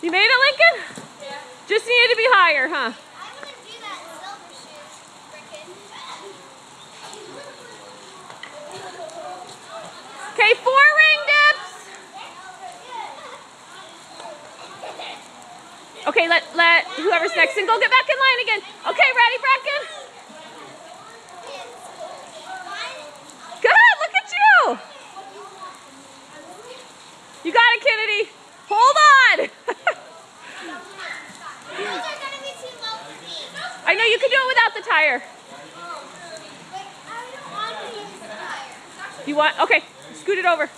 You made it, Lincoln? Yeah. Just needed to be higher, huh? I'm gonna do that in silver shoes, frickin'. Okay, 4 ring dips. Okay, let whoever's next and go get back in line again. Okay, ready, Bracken? Good, look at you. You got it, Kennedy. Hold on. I know you can do it without the tire. You want? Okay, scoot it over.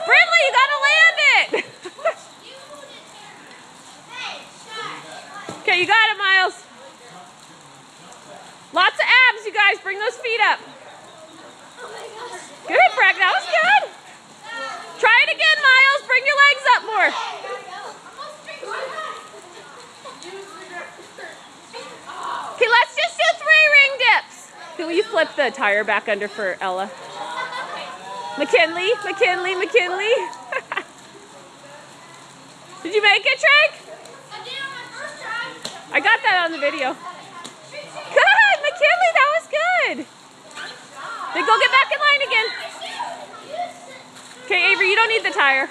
Brindley, you gotta land it. Okay, you got it, Miles. Lots of abs, you guys. Bring those feet up. Good, Bragg. That was good. Try it again, Miles. Bring your legs up more. Okay, let's just do 3 ring dips. Can you flip the tire back under for Ella? McKinley, McKinley, McKinley. Did you make it, Trey? I got that on the video. Good, McKinley, that was good. Then go get back in line again. Okay, Avery, you don't need the tire.